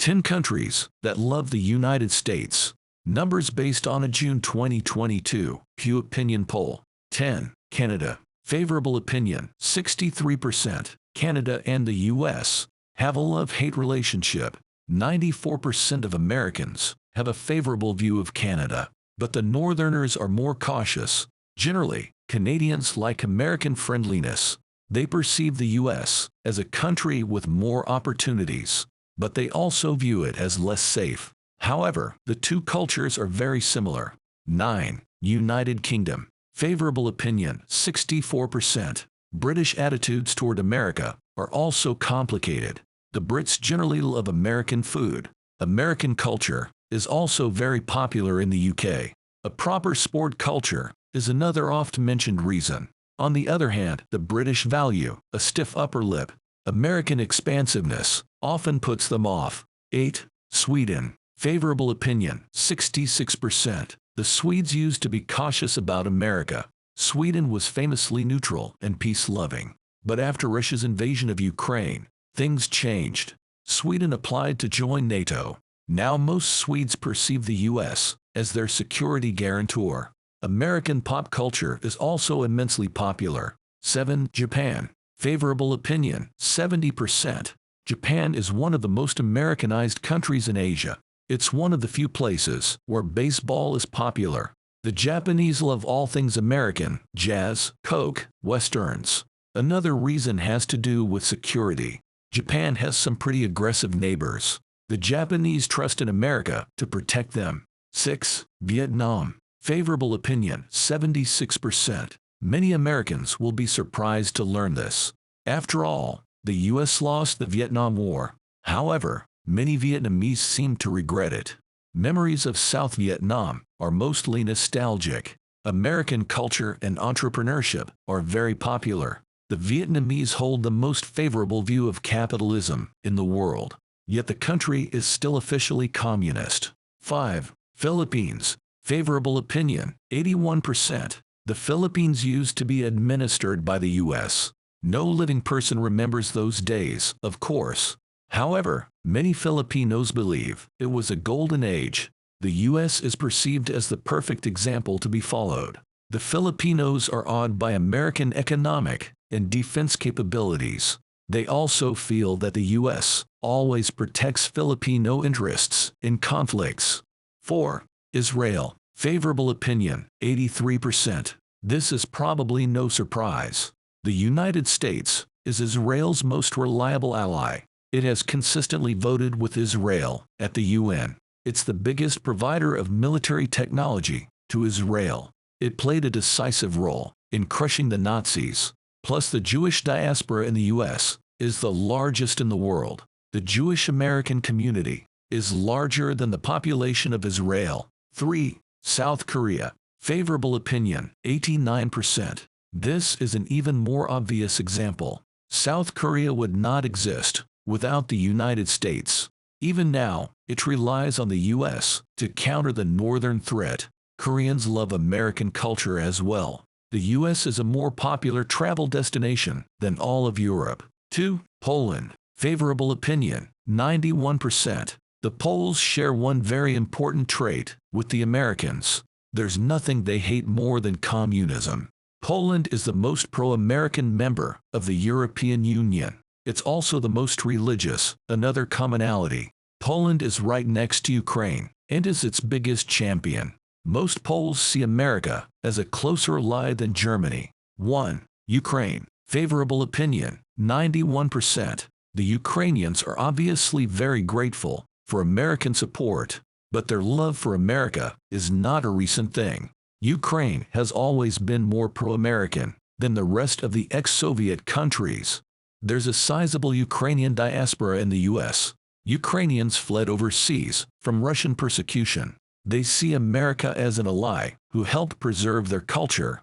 10 countries that love the United States. Numbers based on a June 2022 Pew Opinion poll. 10. Canada. Favorable opinion, 63%. Canada and the U.S. have a love-hate relationship. 94% of Americans have a favorable view of Canada, but the Northerners are more cautious. Generally, Canadians like American friendliness. They perceive the U.S. as a country with more opportunities, but they also view it as less safe. However, the two cultures are very similar. 9. United Kingdom. Favorable opinion, 64%. British attitudes toward America are also complicated. The Brits generally love American food. American culture is also very popular in the UK. A proper sport culture is another oft-mentioned reason. On the other hand, the British value a stiff upper lip. American expansiveness often puts them off. 8. Sweden. Favorable opinion, 66%. The Swedes used to be cautious about America. Sweden was famously neutral and peace-loving. But after Russia's invasion of Ukraine, things changed. Sweden applied to join NATO. Now most Swedes perceive the U.S. as their security guarantor. American pop culture is also immensely popular. 7. Japan. Favorable opinion, 70%. Japan is one of the most Americanized countries in Asia. It's one of the few places where baseball is popular. The Japanese love all things American, jazz, Coke, westerns. Another reason has to do with security. Japan has some pretty aggressive neighbors. The Japanese trust in America to protect them. 6. Vietnam. Favorable opinion, 76%. Many Americans will be surprised to learn this. After all, the U.S. lost the Vietnam War. However, many Vietnamese seem to regret it. Memories of South Vietnam are mostly nostalgic. American culture and entrepreneurship are very popular. The Vietnamese hold the most favorable view of capitalism in the world, yet the country is still officially communist. 5. Philippines. Favorable opinion, 81%. The Philippines used to be administered by the U.S. No living person remembers those days, of course. However, many Filipinos believe it was a golden age. The U.S. is perceived as the perfect example to be followed. The Filipinos are awed by American economic and defense capabilities. They also feel that the U.S. always protects Filipino interests in conflicts. 4. Israel. Favorable opinion, 83%. This is probably no surprise. The United States is Israel's most reliable ally. It has consistently voted with Israel at the UN. It's the biggest provider of military technology to Israel. It played a decisive role in crushing the Nazis. Plus, the Jewish diaspora in the U.S. is the largest in the world. The Jewish American community is larger than the population of Israel. 3. South Korea. Favorable opinion, 89%. This is an even more obvious example. South Korea would not exist without the United States. Even now, it relies on the U.S. to counter the northern threat. Koreans love American culture as well. The U.S. is a more popular travel destination than all of Europe. 2. Poland. Favorable opinion, 91%. The Poles share one very important trait with the Americans. There's nothing they hate more than communism. Poland is the most pro-American member of the European Union. It's also the most religious, another commonality. Poland is right next to Ukraine and is its biggest champion. Most Poles see America as a closer ally than Germany. 1. Ukraine. Favorable opinion, 91%. The Ukrainians are obviously very grateful for American support, but their love for America is not a recent thing. Ukraine has always been more pro-American than the rest of the ex-Soviet countries. There's a sizable Ukrainian diaspora in the U.S. Ukrainians fled overseas from Russian persecution. They see America as an ally who helped preserve their culture